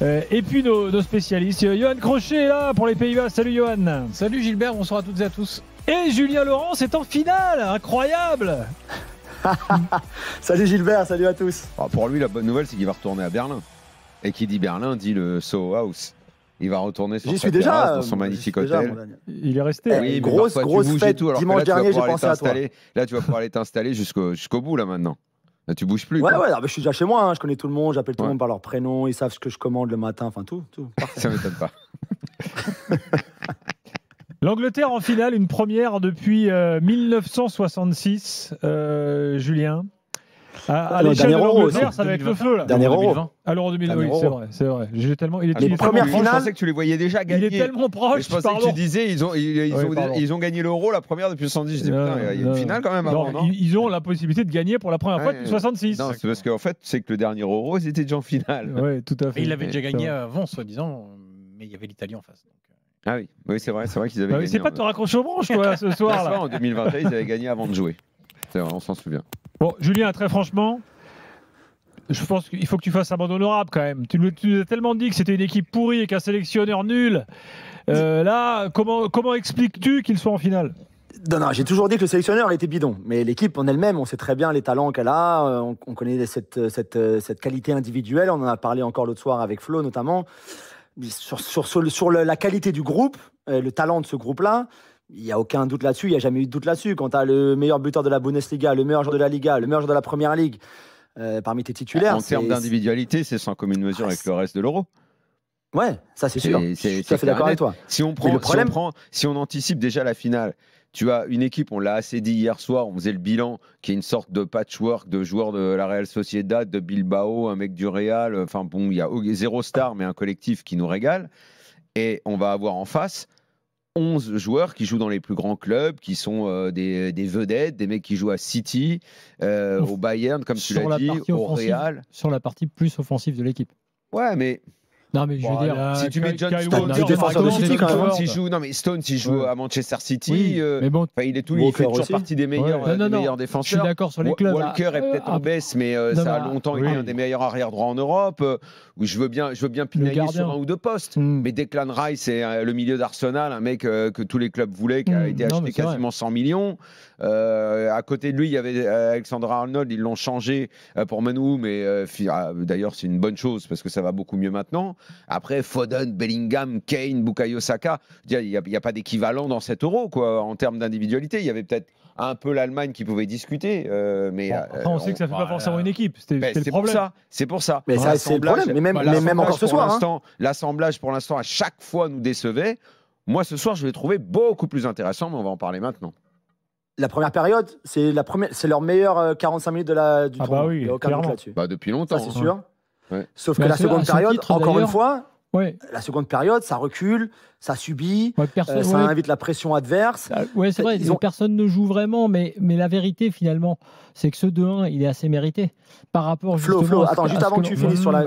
Et puis nos spécialistes. Johan Crochet est là pour les Pays-Bas. Salut Johan. Salut Gilbert, bonsoir à toutes et à tous. Et Julien Laurence est en finale. Incroyable. Salut Gilbert, salut à tous. Alors pour lui, la bonne nouvelle, c'est qu'il va retourner à Berlin. Et qui dit Berlin, dit le Soho House. Il va retourner sur sa terrasse dans son magnifique hôtel. Il est resté. Oui, grosse fête. Tout, dimanche dernier, j'ai pensé à toi. Là, tu vas pouvoir aller t'installer jusqu'au bout, là, maintenant. Là, tu bouges plus. Ouais, je suis déjà chez moi. Hein. Je connais tout le monde. J'appelle tout le monde par leur prénom. Ils savent ce que je commande le matin. Enfin, tout. Ça m'étonne pas. L'Angleterre en finale, une première depuis 1966, Julien. À l'échelle de l'Angleterre, ça va être le feu là. Dernier Euro. À l'Euro 2020, oui, c'est vrai. Il est tellement première finale. Je pensais que tu les voyais déjà gagner. Il est tellement proche. Je pensais que tu disais ils ont gagné l'Euro la première depuis 70. Je dis putain, il y a une finale quand même avant, non ? Ils ont la possibilité de gagner pour la première fois depuis 66. Non, c'est parce qu'en fait, c'est que le dernier Euro, ils étaient déjà en finale. Oui, tout à fait. Et il l'avait déjà gagné avant, soi-disant, mais il y avait l'Italie en face. Ah oui, c'est vrai qu'ils avaient gagné. C'est pas de te raccrocher aux branches, toi, ce soir là. En 2021, ils avaient gagné avant de jouer. C'est vrai, on s'en souvient. Bon, Julien, très franchement. Je pense qu'il faut que tu fasses un monde honorable quand même. Tu nous as tellement dit que c'était une équipe pourrie et qu'un sélectionneur nul. Là, comment expliques-tu qu'ils soient en finale ? Non, j'ai toujours dit que le sélectionneur était bidon. Mais l'équipe en elle-même, on sait très bien les talents qu'elle a. On connaît cette qualité individuelle. On en a parlé encore l'autre soir avec Flo notamment. Sur la qualité du groupe, le talent de ce groupe-là, il n'y a aucun doute là-dessus. Il n'y a jamais eu de doute là-dessus. Quand tu as le meilleur buteur de la Bundesliga, le meilleur joueur de la Liga, le meilleur joueur de la Première Ligue, parmi tes titulaires. En termes d'individualité, c'est sans commune mesure avec le reste de l'Euro. Ouais, ça c'est sûr. Je suis tout à fait d'accord avec toi. Si on anticipe déjà la finale, tu as une équipe, on l'a assez dit hier soir, on faisait le bilan, qui est une sorte de patchwork de joueurs de la Real Sociedad, de Bilbao, un mec du Real. Enfin bon, il y a zéro star, mais un collectif qui nous régale. Et on va avoir en face 11 joueurs qui jouent dans les plus grands clubs, qui sont des vedettes, des mecs qui jouent à City, au Bayern, comme tu l'as dit, au Real. Sur la partie plus offensive de l'équipe. Ouais, mais... Non, mais je veux dire, si tu mets John Stones, s'il joue à Manchester City, mais bon, il fait toujours partie des meilleurs défenseurs. Je suis d'accord sur les clubs. Walker est peut-être en baisse, mais ça a longtemps été un des meilleurs arrière droits en Europe. Où je veux bien pinailler sur un ou deux postes. Mais Declan Rice, c'est le milieu d'Arsenal, un mec que tous les clubs voulaient, qui a été acheté quasiment 100 millions. À côté de lui, il y avait Alexander Arnold, ils l'ont changé pour Manu, mais d'ailleurs, c'est une bonne chose parce que ça va beaucoup mieux maintenant. Après, Foden, Bellingham, Kane, Bukayo Saka, il n'y a pas d'équivalent dans cet Euro, quoi, en termes d'individualité. Il y avait peut-être un peu l'Allemagne qui pouvait discuter, mais après, on sait que ça ne fait pas forcément une équipe. C'était le problème. C'est pour ça. Mais ça, c'est le problème. Mais même encore ce soir. L'assemblage, pour l'instant, à chaque fois nous décevait. Moi, ce soir, je l'ai trouvé beaucoup plus intéressant, mais on va en parler maintenant. La première période, c'est leur meilleur 45 minutes du tournoi. Bah oui, il n'y a aucun doute là-dessus. Depuis longtemps. Ça, c'est sûr. Ouais. Sauf que la seconde période, encore une fois, Ouais. La seconde période, ça recule, ça subit, ça invite la pression adverse. Oui, c'est vrai, personne ne joue vraiment, mais la vérité, finalement, c'est que ce 2-1, il est assez mérité. Par rapport Flo, attends, juste avant que tu finisses sur le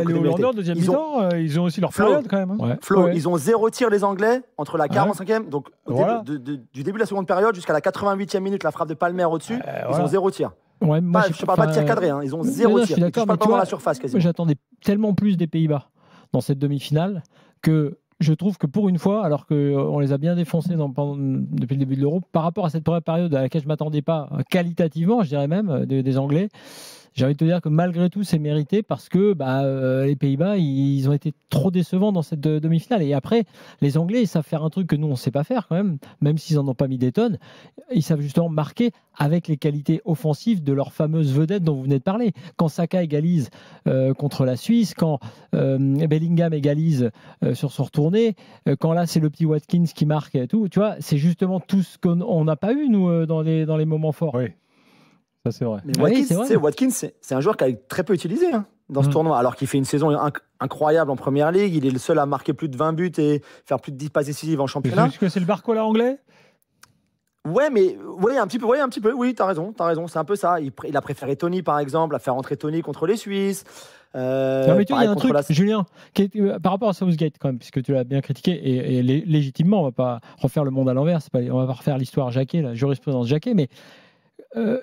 les Hollandais, deuxième mi-temps, ils ont aussi leur période quand même. Hein. Ouais. Flo, ils ont 0 tir, les Anglais, entre la 45e, donc du début de la seconde période jusqu'à la 88e minute, la frappe de Palmer au-dessus, ils ont 0 tir. Ouais, moi, je ne parle pas de tir cadré, ils ont 0 tir. Je parle pas dans la surface quasiment. J'attendais tellement plus des Pays-Bas dans cette demi-finale que je trouve que pour une fois, alors qu'on les a bien défoncés depuis le début de l'Euro, par rapport à cette première période à laquelle je ne m'attendais pas qualitativement, je dirais même, des Anglais, j'ai envie de te dire que malgré tout, c'est mérité parce que les Pays-Bas, ils ont été trop décevants dans cette demi-finale. Et après, les Anglais, ils savent faire un truc que nous, on ne sait pas faire quand même s'ils n'en ont pas mis des tonnes. Ils savent justement marquer avec les qualités offensives de leur fameuse vedette dont vous venez de parler. Quand Saka égalise contre la Suisse, quand Bellingham égalise sur son retourné, quand là, c'est le petit Watkins qui marque et tout, tu vois, c'est justement tout ce qu'on n'a pas eu, nous, dans les moments forts. Oui. Ça, c'est vrai. Mais Watkins, c'est un joueur qui a très peu utilisé dans ce tournoi, alors qu'il fait une saison incroyable en Première Ligue. Il est le seul à marquer plus de 20 buts et faire plus de 10 passes décisives en championnat. Est-ce que c'est le Barcola anglais ? Un petit peu. Oui, t'as raison. C'est un peu ça. Il a préféré Tony, par exemple, à faire entrer Tony contre les Suisses. Non, mais tu vois, il y a un truc, Julien, par rapport à Southgate, quand même, puisque tu l'as bien critiqué, et légitimement, on ne va pas refaire le monde à l'envers, on va pas refaire l'histoire Jacquet, la jurisprudence Jacquet, mais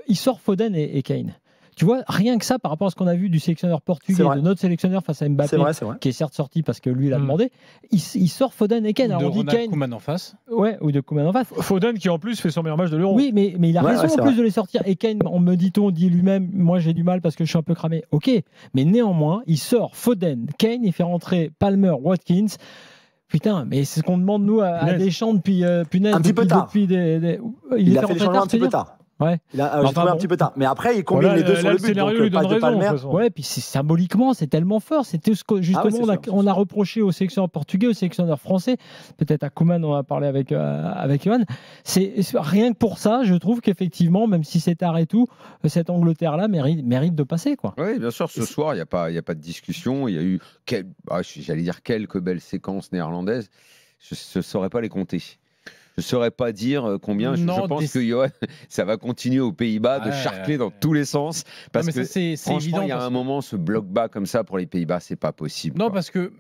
il sort Foden et Kane. tu vois, rien que ça par rapport à ce qu'on a vu du sélectionneur portugais, de notre sélectionneur face à Mbappé, c'est vrai. qui est certes sorti parce que lui il a demandé, il sort Foden et Kane. Alors on dit Kane, Koeman en face. Ouais, ou de Koeman en face. Foden qui en plus fait son meilleur match de l'Euro. Oui, mais il a raison en plus de les sortir. Et Kane, on dit lui-même, moi j'ai du mal parce que je suis un peu cramé. Ok, mais néanmoins, il sort Foden, Kane, il fait rentrer Palmer, Watkins. Putain, mais c'est ce qu'on demande nous à Deschamps depuis punaise. Un petit peu tard. Il a fait les changements un petit peu tard. Ouais. J'ai trouvé un petit peu tard. Mais après, il combine les deux sur le but. Donc, pas de Palmer. Ouais, puis symboliquement, c'est tellement fort. C'était ce que justement on a reproché aux sélectionneurs portugais, aux sélectionneurs français. Peut-être à Koeman, on a parlé avec Johan. C'est rien que pour ça, je trouve qu'effectivement, même si c'est tard et tout, cette Angleterre-là mérite de passer, quoi. Oui, bien sûr. Ce soir, il n'y a pas de discussion. Il y a eu, j'allais dire, quelques belles séquences néerlandaises. Je ne saurais pas les compter. Je ne saurais pas dire combien. Je pense que Johan, ça va continuer aux Pays-Bas de charcler dans tous les sens. Parce que franchement, il y a un moment, ce bloc bas comme ça pour les Pays-Bas, c'est pas possible. Non, parce que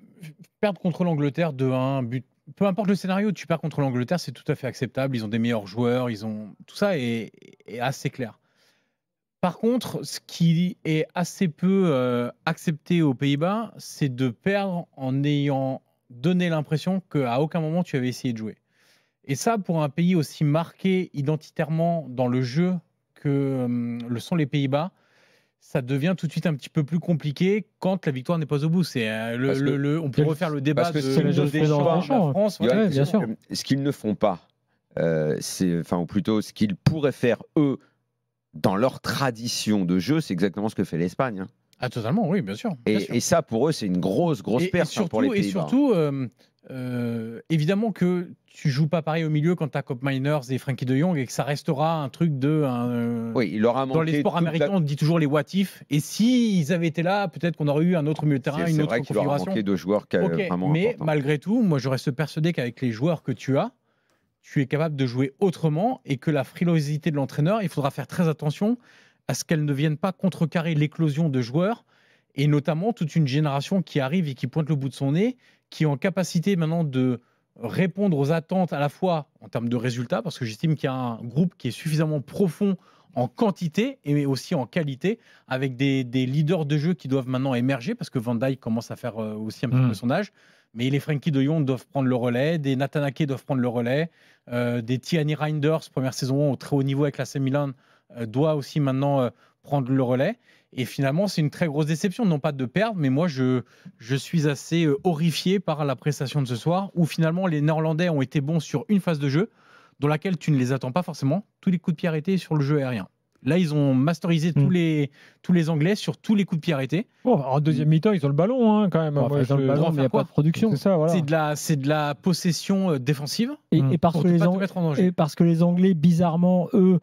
perdre contre l'Angleterre de 1 but, peu importe le scénario, tu perds contre l'Angleterre, c'est tout à fait acceptable. Ils ont des meilleurs joueurs, tout ça est assez clair. Par contre, ce qui est assez peu accepté aux Pays-Bas, c'est de perdre en ayant donné l'impression qu'à aucun moment tu avais essayé de jouer. Et ça, pour un pays aussi marqué identitairement dans le jeu que le sont les Pays-Bas, ça devient tout de suite un petit peu plus compliqué quand la victoire n'est pas au bout. On peut refaire le débat c'est la France. Ouais, bien sûr. Ce qu'ils ne font pas, ou plutôt ce qu'ils pourraient faire eux dans leur tradition de jeu, c'est exactement ce que fait l'Espagne. Ah, totalement, oui, bien sûr. Et ça, pour eux, c'est une grosse perte pour les Pays-Bas. Et surtout, évidemment que tu joues pas pareil au milieu quand tu as Kopp Miners et Frankie de Jong et que ça restera un truc de... oui, il aura manqué dans les sports américains, on dit toujours les what if. Et s'ils avaient été là, peut-être qu'on aurait eu un autre milieu de terrain, une autre configuration. C'est vrai qu'il aura manqué de joueurs vraiment mais importants. Malgré tout, moi, je reste persuadé qu'avec les joueurs que tu as, tu es capable de jouer autrement et que la frilosité de l'entraîneur, il faudra faire très attention à ce qu'elle ne vienne pas contrecarrer l'éclosion de joueurs et notamment toute une génération qui arrive et qui pointe le bout de son nez, qui est en capacité maintenant de répondre aux attentes à la fois en termes de résultats, parce que j'estime qu'il y a un groupe qui est suffisamment profond en quantité et aussi en qualité, avec des leaders de jeu qui doivent maintenant émerger, parce que Van Dijk commence à faire aussi un petit peu son âge, mais les Frankie de Jong doivent prendre le relais, des Nathan Ake doivent prendre le relais, des Tierney Reinders, première saison au très haut niveau avec l'AC Milan, doit aussi maintenant prendre le relais. Et finalement, c'est une très grosse déception, non pas de perdre, mais moi, je suis assez horrifié par la prestation de ce soir, où finalement, les Néerlandais ont été bons sur une phase de jeu, dans laquelle tu ne les attends pas forcément. Tous les coups de pied arrêtés sur le jeu aérien. Là, ils ont masterisé tous les Anglais sur tous les coups de pied arrêtés. Bon, en deuxième mi-temps, ils ont le ballon quand même. Ils ont le ballon, mais il n'y a pas de production. C'est ça, voilà. C'est de la possession défensive. Et parce que les Anglais, bizarrement, eux,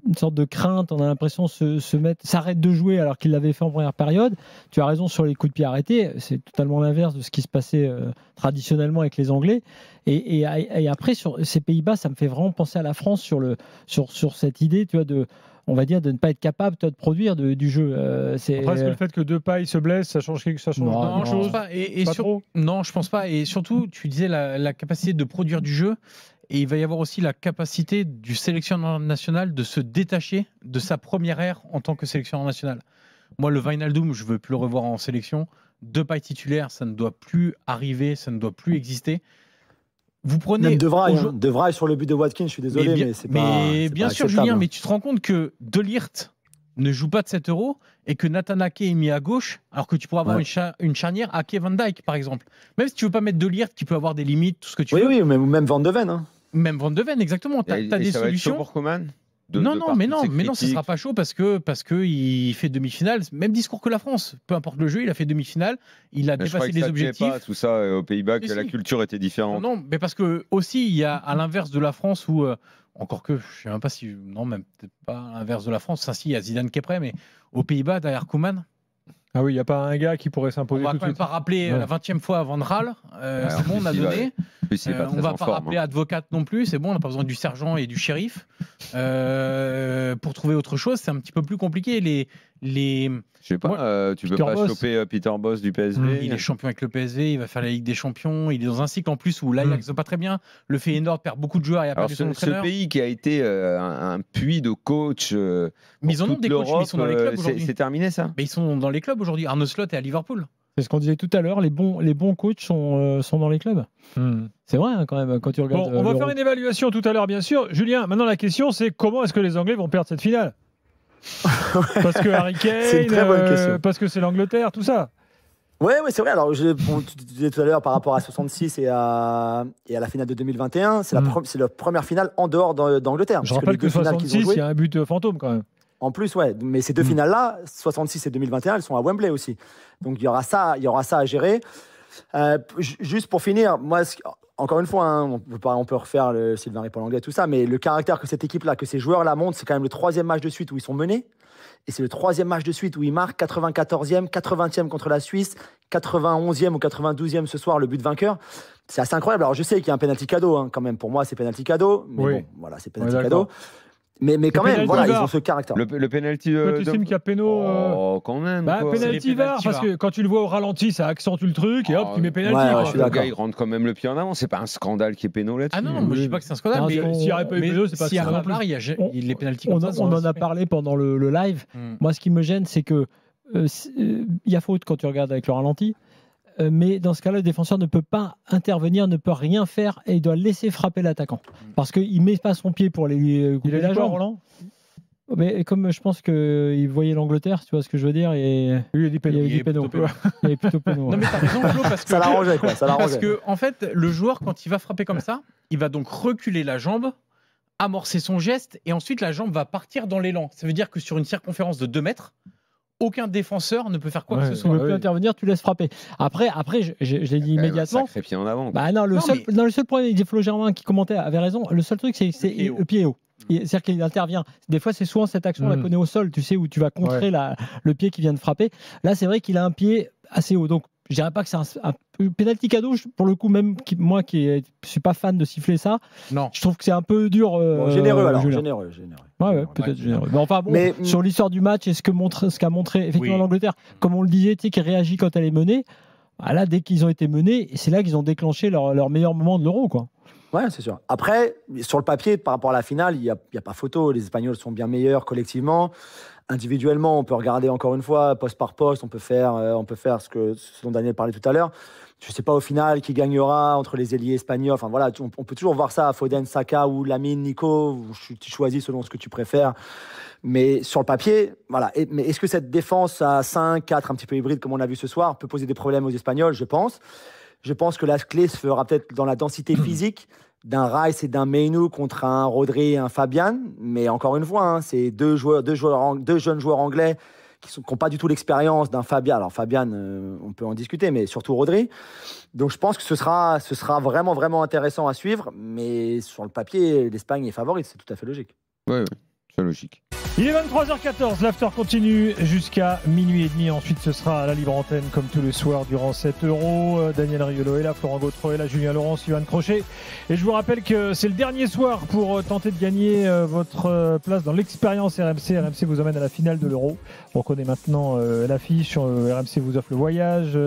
une sorte de crainte, on a l'impression s'arrêtent de jouer alors qu'ils l'avaient fait en première période. Tu as raison sur les coups de pied arrêtés, c'est totalement l'inverse de ce qui se passait traditionnellement avec les Anglais. Et après, sur ces Pays-Bas, ça me fait vraiment penser à la France sur cette idée, tu vois, on va dire, de ne pas être capable de produire du jeu. Après, est-ce que le fait que Depay se blesse, ça change quelque chose? Non, je pense pas. Non, je pense pas. Et surtout, tu disais la capacité de produire du jeu. Et il va y avoir aussi la capacité du sélectionneur national de se détacher de sa première ère en tant que sélectionneur national. Moi, le Wijnaldum, je ne veux plus le revoir en sélection. Depay titulaire, ça ne doit plus arriver, ça ne doit plus exister. Vous prenez... Même De Vrij sur le but de Watkins, je suis désolé, mais c'est pas Mais bien sûr, Julien, mais tu te rends compte que De Ligt ne joue pas de 7 € et que Nathan Ake est mis à gauche, alors que tu pourras avoir une charnière Ake Van Dijk, par exemple. Même si tu ne veux pas mettre De Ligt, qui peut avoir des limites, tout ce que tu veux. Oui, même Van de Ven. Même Van de Ven, exactement. Tu as des ça solutions. Va être chaud pour Koeman non, ce ne sera pas chaud parce que il fait demi-finale. Même discours que la France. Peu importe le jeu, il a fait demi-finale. Il a dépassé les objectifs. Pas tout ça aux Pays-Bas, que la culture était différente. Non, mais parce que aussi, il y a à l'inverse de la France où, encore que, je ne sais même pas si. Non, même peut-être pas à l'inverse de la France. Ça, si, il y a Zidane qui est prêt, mais aux Pays-Bas, derrière Koeman. Ah oui, il n'y a pas un gars qui pourrait s'imposer. On va quand même pas rappeler la 20e fois avant de râle. C'est bon, on a donné. On va pas rappeler Advocat non plus, c'est bon, on n'a pas besoin du sergent et du shérif. Pour trouver autre chose, c'est un petit peu plus compliqué. Je sais pas, tu peux pas choper Peter Bosz du PSV. Il est champion avec le PSV, il va faire la Ligue des Champions, il est dans un cycle en plus où l'Ajax va pas très bien, le Feyenoord perd beaucoup de joueurs et a perdu son entraîneur. Ce pays qui a été un puits de coachs. Mais ils en ont des coachs, mais ils sont dans les clubs aujourd'hui. C'est terminé ça. Mais ils sont dans les clubs aujourd'hui. Arne Slot est à Liverpool. C'est ce qu'on disait tout à l'heure, les bons coachs sont dans les clubs. C'est vrai quand même, quand tu regardes. Bon, on va faire une évaluation tout à l'heure, bien sûr. Julien, maintenant la question c'est comment est-ce que les Anglais vont perdre cette finale? Parce que Harry Kane, c'est une très bonne question. Parce que c'est l'Angleterre, tout ça. Ouais, c'est vrai. Alors, tu disais tout à l'heure par rapport à 66 et à la finale de 2021, c'est la première finale en dehors d'Angleterre. Je rappelle que 66, il y a un but fantôme quand même. En plus, ouais. Mais ces deux finales-là, 66 et 2021, elles sont à Wembley aussi. Donc, il y aura ça à gérer. Juste pour finir, moi, encore une fois, on peut refaire le Sylvain Ripoll-Anglais, tout ça, mais le caractère que cette équipe-là, que ces joueurs-là montrent, c'est quand même le 3e match de suite où ils sont menés. Et c'est le 3e match de suite où ils marquent 94e, 80e contre la Suisse, 91e ou 92e ce soir, le but vainqueur. C'est assez incroyable. Alors, je sais qu'il y a un penalty cadeau, quand même. Pour moi, c'est penalty cadeau. Mais bon, voilà, c'est penalty cadeau. Mais quand même, voilà, ils ont ce caractère. Le penalty tu estimes qu'il y a péno quand même. Penalty VAR, parce que quand tu le vois au ralenti, ça accentue le truc et hop, tu mets penalty. Le gars, il rentre quand même le pied en avant. C'est pas un scandale qui est péno là-dessus. Ah non, moi je dis pas que c'est un scandale. Mais s'il n'y aurait pas eu péno, c'est pas s'il y a un VAR, il y a les penalties comme ça. On en a parlé pendant le live. Moi, ce qui me gêne, c'est que il y a faute quand tu regardes avec le ralenti. Mais dans ce cas-là, le défenseur ne peut pas intervenir, ne peut rien faire et il doit laisser frapper l'attaquant. Parce qu'il ne met pas son pied pour les couper la jambe. Roland. Mais comme je pense qu'il voyait l'Angleterre, tu vois ce que je veux dire, et lui, il y a des pénaux. Il y avait plutôt pénaux. Non mais t'as raison Flo, parce que ça l'arrangeait quoi. Parce que en fait, le joueur quand il va frapper comme ça, il va donc reculer la jambe, amorcer son geste et ensuite la jambe va partir dans l'élan. Ça veut dire que sur une circonférence de 2 mètres, aucun défenseur ne peut faire quoi que ce soit. Tu ne peux plus intervenir, tu laisses frapper. Après je l'ai dit immédiatement. Un sacré pied en avant. Bah non, le seul problème, il dit Flo Germain qui commentait avait raison. Le seul truc, c'est le pied haut. C'est-à-dire qu'il intervient. Des fois, c'est souvent cette action, on la connaît au sol, tu sais, où tu vas contrer le pied qui vient de frapper. Là, c'est vrai qu'il a un pied assez haut. Donc, je dirais pas que c'est un penalty cadeau, pour le coup, même moi qui suis pas fan de siffler ça, non. Je trouve que c'est un peu dur. Généreux alors, généreux. Ouais, peut-être généreux. Mais enfin, sur l'histoire du match et ce qu'a montré effectivement l'Angleterre, comme on le disait, tu sais, qui réagit quand elle est menée, là, dès qu'ils ont été menés, c'est là qu'ils ont déclenché leur meilleur moment de l'Euro, quoi. Ouais, c'est sûr. Après, sur le papier, par rapport à la finale, il n'y a pas photo. Les Espagnols sont bien meilleurs collectivement. Individuellement, on peut regarder encore une fois, poste par poste, on peut faire ce dont Daniel parlait tout à l'heure. Je ne sais pas au final qui gagnera entre les ailiers espagnols. Enfin voilà, on peut toujours voir ça à Foden, Saka ou Lamine, Nico. Tu choisis selon ce que tu préfères. Mais sur le papier, voilà. Mais est-ce que cette défense à 5-4, un petit peu hybride comme on l'a vu ce soir, peut poser des problèmes aux Espagnols? Je pense. Je pense que la clé se fera peut-être dans la densité physique d'un Rice et d'un Mainoo contre un Rodri et un Fabian. Mais encore une fois, c'est deux jeunes joueurs anglais qui n'ont pas du tout l'expérience d'un Fabian. Alors Fabian, on peut en discuter, mais surtout Rodri. Donc je pense que ce sera vraiment, vraiment intéressant à suivre. Mais sur le papier, l'Espagne est favorite, c'est tout à fait logique. Oui, c'est logique. Il est 23h14, l'after continue jusqu'à minuit et demi. Ensuite, ce sera à la libre antenne, comme tous les soirs, durant 7 €. Daniel Riolo est là, Florent Gautreau est là, Julien Laurent, Yoann Crochet. Et je vous rappelle que c'est le dernier soir pour tenter de gagner votre place dans l'expérience RMC. RMC vous emmène à la finale de l'Euro. On connaît maintenant l'affiche. RMC vous offre le voyage,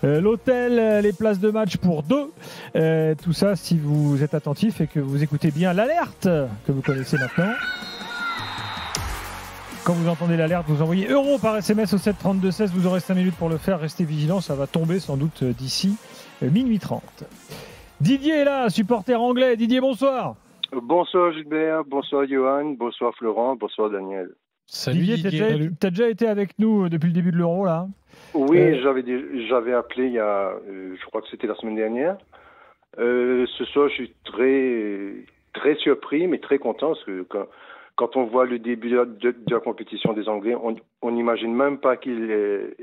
l'hôtel, les places de match pour 2. Tout ça, si vous êtes attentif et que vous écoutez bien l'alerte que vous connaissez maintenant. Quand vous entendez l'alerte, vous envoyez euro par SMS au 732-16. Vous aurez 5 minutes pour le faire. Restez vigilants, ça va tomber sans doute d'ici minuit 30. Didier est là, supporter anglais. Didier, bonsoir. Bonsoir Gilbert, bonsoir Johan, bonsoir Florent, bonsoir Daniel. Salut Didier. T'as déjà été avec nous depuis le début de l'Euro là? Oui, j'avais appelé il y a, je crois que c'était la semaine dernière. Ce soir, je suis très surpris, mais très content parce que quand on voit le début de la compétition des Anglais, on n'imagine même pas qu'ils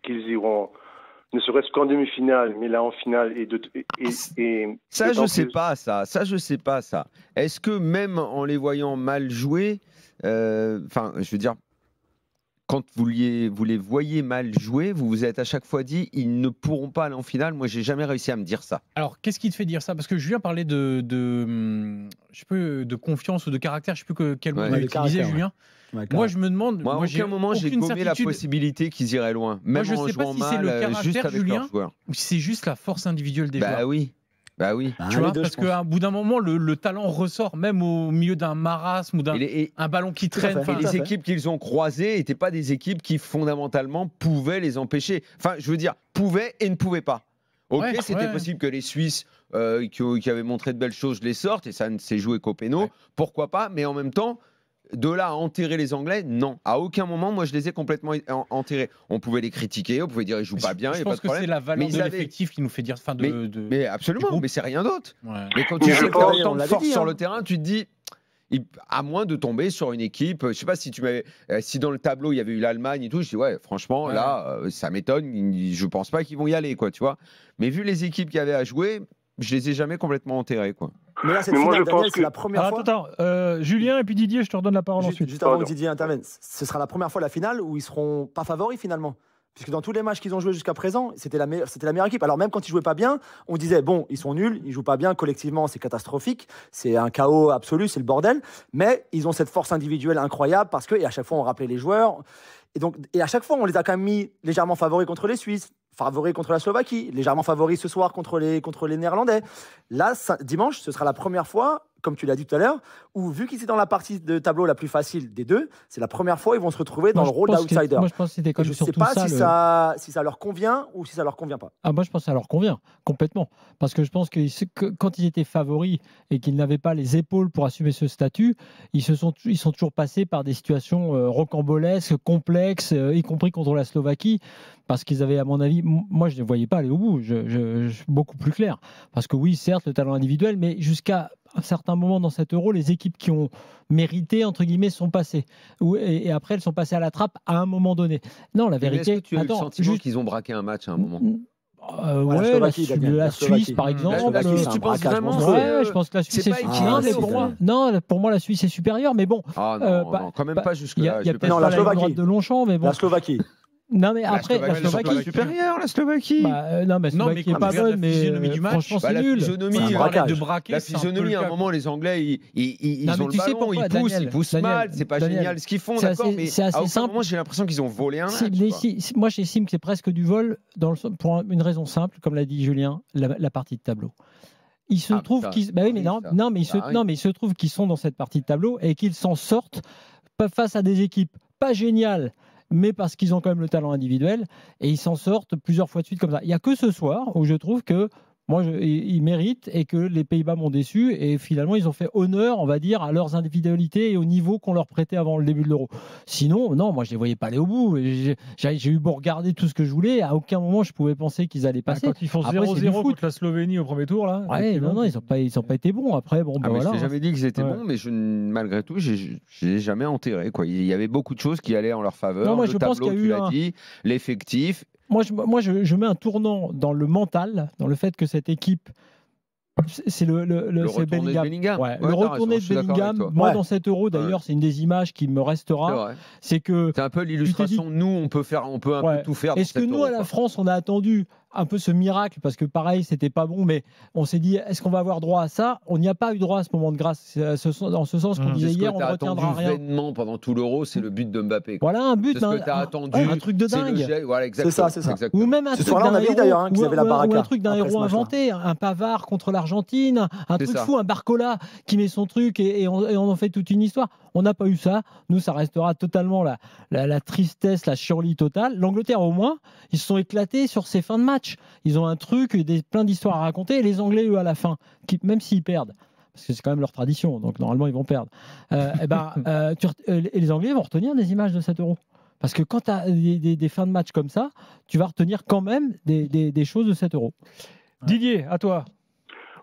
iront, ne serait-ce qu'en demi-finale, mais là en finale. Ça, je sais pas ça. Est-ce que même en les voyant mal jouer, je veux dire, quand vous les voyez mal jouer, vous vous êtes à chaque fois dit ils ne pourront pas aller en finale. Moi, j'ai jamais réussi à me dire ça. Alors, qu'est-ce qui te fait dire ça? Parce que Julien parlait de confiance ou de caractère. Je ne sais plus quel mot il a utilisé, Julien. Ouais, moi, je me demande. Moi, à aucun moment, j'ai gommé la possibilité qu'ils iraient loin. Même moi, je en sais pas jouant si mal, c'est le caractère, juste avec Julien, leurs joueurs. ou si c'est juste la force individuelle des joueurs. Bah oui. Tu vois, parce qu'à bout d'un moment, le talent ressort, même au milieu d'un marasme ou d'un ballon qui traîne. Et les équipes qu'ils ont croisées n'étaient pas des équipes qui, fondamentalement, pouvaient les empêcher. Enfin, je veux dire, pouvaient et ne pouvaient pas. Ok, c'était possible que les Suisses, qui avaient montré de belles choses, les sortent, et ça ne s'est joué qu'au péno. Pourquoi pas? Mais en même temps, de là à enterrer les Anglais, non. À aucun moment, moi, je les ai complètement enterrés. On pouvait les critiquer, on pouvait dire ils jouent pas bien. Je pense que c'est la valeur de l'effectif qui nous fait dire. Mais absolument, mais c'est rien d'autre. Mais quand tu sais pas autant de force sur le terrain, tu te dis. À moins de tomber sur une équipe, je sais pas si dans le tableau il y avait eu l'Allemagne et tout, je dis franchement là ça m'étonne, je pense pas qu'ils vont y aller quoi, tu vois. Mais vu les équipes qu'il y avait à jouer, je les ai jamais complètement enterrés quoi. Mais là, cette finale, Daniel, c'est la première fois. Attends, Julien et puis Didier, je te redonne la parole ensuite. Juste avant que Didier intervienne, ce sera la première fois la finale où ils seront pas favoris finalement. Puisque dans tous les matchs qu'ils ont joués jusqu'à présent, c'était la meilleure équipe. Alors même quand ils jouaient pas bien, on disait bon, ils sont nuls, ils jouent pas bien, collectivement c'est catastrophique, c'est un chaos absolu, c'est le bordel. Mais ils ont cette force individuelle incroyable parce que, et à chaque fois on rappelait les joueurs, et à chaque fois on les a quand même mis légèrement favoris contre les Suisses, favoris contre la Slovaquie, légèrement favoris ce soir contre les Néerlandais. Là, dimanche, ce sera la première fois, comme tu l'as dit tout à l'heure, où vu qu'ils étaient dans la partie de tableau la plus facile des deux, c'est la première fois où ils vont se retrouver dans le rôle d'outsider. Moi, je pense que c'était comme je ne sais pas si ça leur convient ou si ça leur convient pas. Moi, je pense que ça leur convient complètement. Parce que je pense que quand ils étaient favoris et qu'ils n'avaient pas les épaules pour assumer ce statut, ils sont toujours passés par des situations rocambolesques, complexes, y compris contre la Slovaquie. Parce qu'ils avaient, à mon avis, moi je ne les voyais pas aller au bout, je suis beaucoup plus clair. Parce que oui, certes, le talent individuel, mais jusqu'à un certain moment dans cet Euro, les équipes qui ont mérité, entre guillemets, sont passées. Et après, elles sont passées à la trappe à un moment donné. Non, la vérité... Est-ce que tu as eu le sentiment qu'ils ont braqué un match à un moment? La Suisse, par exemple. La Suisse, tu penses vraiment? Je pense que la Suisse est supérieure. Non, pour moi, la Suisse est supérieure, mais bon. Non, quand même pas jusque-là. Il y a peut-être pas la droite de Longchamp, mais bon. La Slovaquie. Non, mais après, la Slovaquie est supérieure, la Slovaquie. Non, mais la Slovaquie n'est pas bonne, mais franchement, c'est nul. La physionomie, à un moment, les Anglais, ils ont le ballon, ils poussent mal, c'est pas génial ce qu'ils font, d'accord, mais à aucun moment, j'ai l'impression qu'ils ont volé un match. Moi, j'estime que c'est presque du vol pour une raison simple, comme l'a dit Julien, la partie de tableau. Il se trouve qu'ils se trouve qu'ils sont dans cette partie de tableau et qu'ils s'en sortent face à des équipes pas géniales, mais parce qu'ils ont quand même le talent individuel, et ils s'en sortent plusieurs fois de suite comme ça. Il n'y a que ce soir où je trouve que ils méritent et que les Pays-Bas m'ont déçu, et finalement ils ont fait honneur, on va dire, à leurs individualités et au niveau qu'on leur prêtait avant le début de l'Euro. Sinon, non, moi je les voyais pas aller au bout. J'ai eu beau regarder tout ce que je voulais, à aucun moment je pouvais penser qu'ils allaient passer. Quand ils font 0-0 contre la Slovénie au premier tour, là. Non, ils n'ont pas été bons. Après, voilà. Je n'ai jamais dit qu'ils étaient bons, mais malgré tout, je n'ai jamais enterré. Il y avait beaucoup de choses qui allaient en leur faveur. Non, moi, le tableau, tu l'as dit, l'effectif. Moi, je mets un tournant dans le mental, dans le fait que cette équipe, c'est le retourné de Bellingham. Le retourné de Bellingham. Moi, dans cet Euro, d'ailleurs, c'est une des images qui me restera. C'est un peu l'illustration. Nous, on peut un peu tout faire. Est-ce que nous, à la France, on a attendu un peu ce miracle, parce que pareil, c'était pas bon, mais on s'est dit, est-ce qu'on va avoir droit à ça? On n'y a pas eu droit à ce moment de grâce. Dans ce sens qu'on disait hier, on ne retiendra rien. Vainement pendant tout l'Euro, c'est le but de Mbappé. Voilà un but, un truc de dingue. Voilà, c'est ça. Ou même un truc d'un héros, un truc d'un héros inventé, un Pavard contre l'Argentine, un truc fou, un Barcola qui met son truc et on en fait toute une histoire. On n'a pas eu ça. Nous, ça restera totalement la tristesse, la chienlit totale. L'Angleterre, au moins, ils se sont éclatés sur ces fins de match. Ils ont un truc, plein d'histoires à raconter. Et les Anglais, eux, à la fin, même s'ils perdent, parce que c'est quand même leur tradition, donc normalement, ils vont perdre, les Anglais vont retenir des images de cet Euro. Parce que quand tu as des fins de match comme ça, tu vas retenir quand même des choses de cet Euro. Didier, à toi.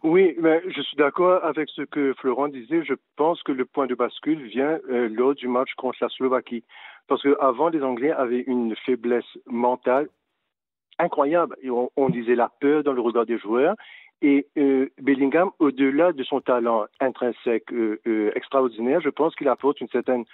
Oui, mais je suis d'accord avec ce que Florent disait. Je pense que le point de bascule vient lors du match contre la Slovaquie. Parce qu'avant, les Anglais avaient une faiblesse mentale incroyable. Et on disait la peur dans le regard des joueurs. Et Bellingham, au-delà de son talent intrinsèque extraordinaire, je pense qu'il apporte une certaine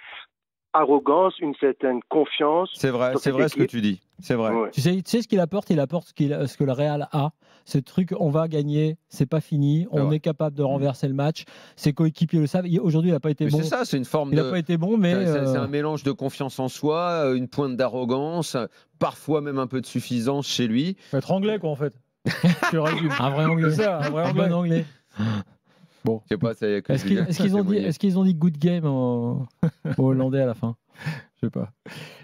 arrogance, une certaine confiance. C'est vrai ce que tu dis. C'est vrai. Ouais. Tu sais ce qu'il apporte? Il apporte ce que le Real a. Ce truc, on va gagner, c'est pas fini, on est capable de renverser le match. Ses coéquipiers le savent. Aujourd'hui, il n'a pas été bon. C'est ça, c'est une forme il n'a pas été bon, mais c'est un mélange de confiance en soi, une pointe d'arrogance, parfois même un peu de suffisance chez lui. Faut être anglais, quoi, en fait. Tu résumes. Un vrai anglais. C'est ça, un vrai anglais. Un bon anglais. Bon, je sais pas. Est-ce qu'ils ont dit good game aux Hollandais à la fin? Je sais pas.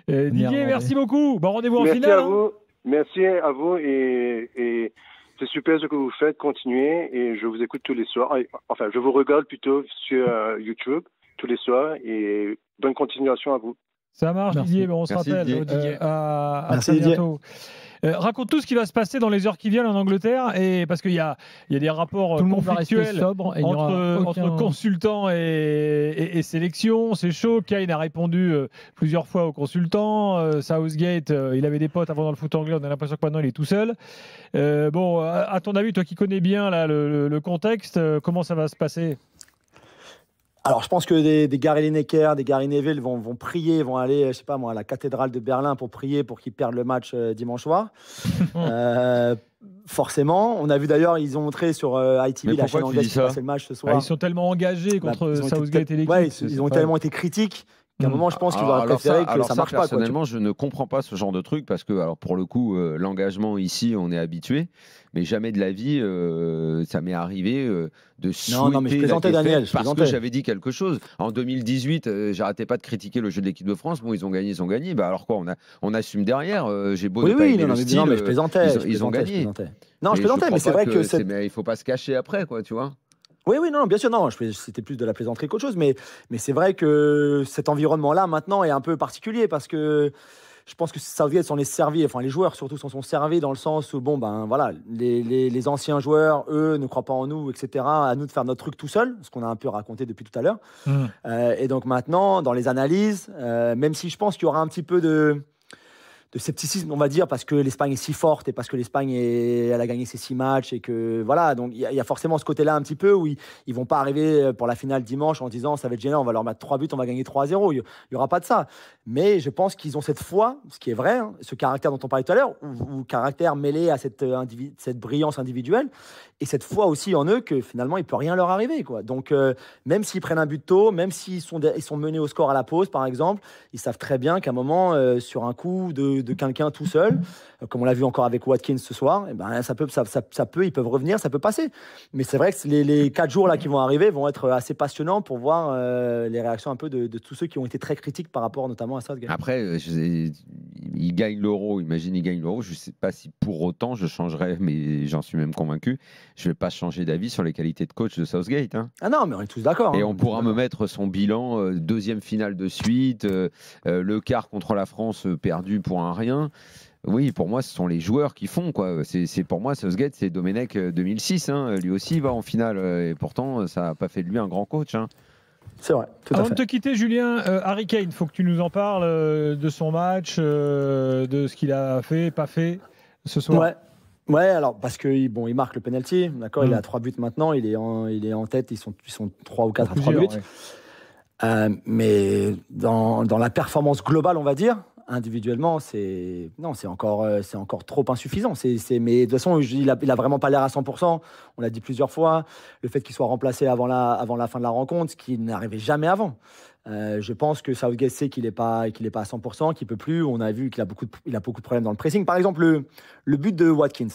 Didier, merci beaucoup. Bon rendez-vous en finale. Merci à vous et c'est super ce que vous faites. Continuez et je vous écoute tous les soirs. Enfin, je vous regarde plutôt sur YouTube tous les soirs et bonne continuation à vous. Ça marche, merci. Didier. Bon, on se rappelle. Didier. À très bientôt. Raconte tout ce qui va se passer dans les heures qui viennent en Angleterre, et parce qu'il y a des rapports conflictuels entre consultants et sélection. C'est chaud. Kane a répondu plusieurs fois aux consultants. Southgate, il avait des potes avant dans le foot anglais. On a l'impression que maintenant il est tout seul. Bon, à ton avis, toi qui connais bien là, le contexte, comment ça va se passer? Alors, je pense que des Gary Lineker, des Gary Neville vont prier, vont aller, je sais pas moi, à la cathédrale de Berlin pour prier pour qu'ils perdent le match dimanche soir. Forcément. On a vu d'ailleurs, ils ont montré sur ITV la chaîne anglaise qui passait le match ce soir. Ils sont tellement engagés contre Southgate et l'équipe. Ouais, ils ont tellement été critiques qu'à un moment, je pense qu'ils auraient préféré que ça marche pas. Personnellement, je ne comprends pas ce genre de truc parce que, alors pour le coup, l'engagement ici, on est habitué, mais jamais de la vie, ça m'est arrivé de souhaiter. Non, mais je plaisantais, Daniel. Parce que j'avais dit quelque chose. En 2018, j'arrêtais pas de critiquer le jeu de l'équipe de France. Bon, ils ont gagné. Bah alors quoi, on assume derrière. J'ai beau ne pas aimer le style, mais je plaisantais. Ils ont gagné. Non, je plaisantais, mais c'est vrai que mais il faut pas se cacher après, quoi, tu vois. Oui, non, bien sûr, non, c'était plus de la plaisanterie qu'autre chose, mais c'est vrai que cet environnement-là, maintenant, est un peu particulier parce que je pense que Southgate s'en est servi, enfin les joueurs surtout s'en sont servis dans le sens où, bon, ben voilà, les anciens joueurs, eux, ne croient pas en nous, etc., à nous de faire notre truc tout seul, ce qu'on a un peu raconté depuis tout à l'heure. Et donc maintenant, dans les analyses, même si je pense qu'il y aura un petit peu de scepticisme, on va dire, parce que l'Espagne est si forte et parce que l'Espagne elle a gagné ses 6 matchs et que voilà, donc il y a forcément ce côté-là un petit peu où ils vont pas arriver pour la finale dimanche en disant ça va être génial, on va leur mettre 3 buts, on va gagner 3-0. Il y aura pas de ça. Mais je pense qu'ils ont cette foi, ce qui est vrai, hein, ce caractère dont on parlait tout à l'heure, ou caractère mêlé à cette brillance individuelle et cette foi aussi en eux que finalement il peut rien leur arriver, quoi. Donc même s'ils prennent un but tôt, même s'ils sont menés au score à la pause par exemple, ils savent très bien qu'à un moment sur un coup de quelqu'un tout seul, comme on l'a vu encore avec Watkins ce soir, et ben ça peut, ils peuvent revenir, ça peut passer. Mais c'est vrai que les 4 jours là qui vont arriver vont être assez passionnants pour voir les réactions un peu de tous ceux qui ont été très critiques par rapport notamment à Southgate. Après, il gagne l'Euro, imagine il gagne l'Euro, je ne sais pas si pour autant je changerais, mais j'en suis même convaincu, je ne vais pas changer d'avis sur les qualités de coach de Southgate. Hein. Ah non, mais on est tous d'accord. Et on pourra me mettre son bilan, 2e finale de suite, le quart contre la France perdu pour un rien. Oui, pour moi, ce sont les joueurs qui font, quoi. C'est pour moi, Southgate, c'est Domenech 2006. Hein. Lui aussi, il va en finale. Et pourtant, ça n'a pas fait de lui un grand coach. Hein. C'est vrai. Avant de te quitter, Julien, Harry Kane, il faut que tu nous en parles de son match, de ce qu'il a fait, pas fait ce soir. Ouais, alors parce que il marque le penalty, d'accord. Il est à 3 buts maintenant. Il est en tête. Ils sont 3 ou 4 à 3 buts. Ouais. Mais dans la performance globale, on va dire. Individuellement, c'est encore trop insuffisant. Mais de toute façon, il a vraiment pas l'air à 100%. On l'a dit plusieurs fois. Le fait qu'il soit remplacé avant la fin de la rencontre, ce qui n'arrivait jamais avant. Je pense que Southgate sait qu'il n'est pas à 100%, qu'il peut plus. On a vu qu'il a beaucoup de problèmes dans le pressing. Par exemple, le but de Watkins,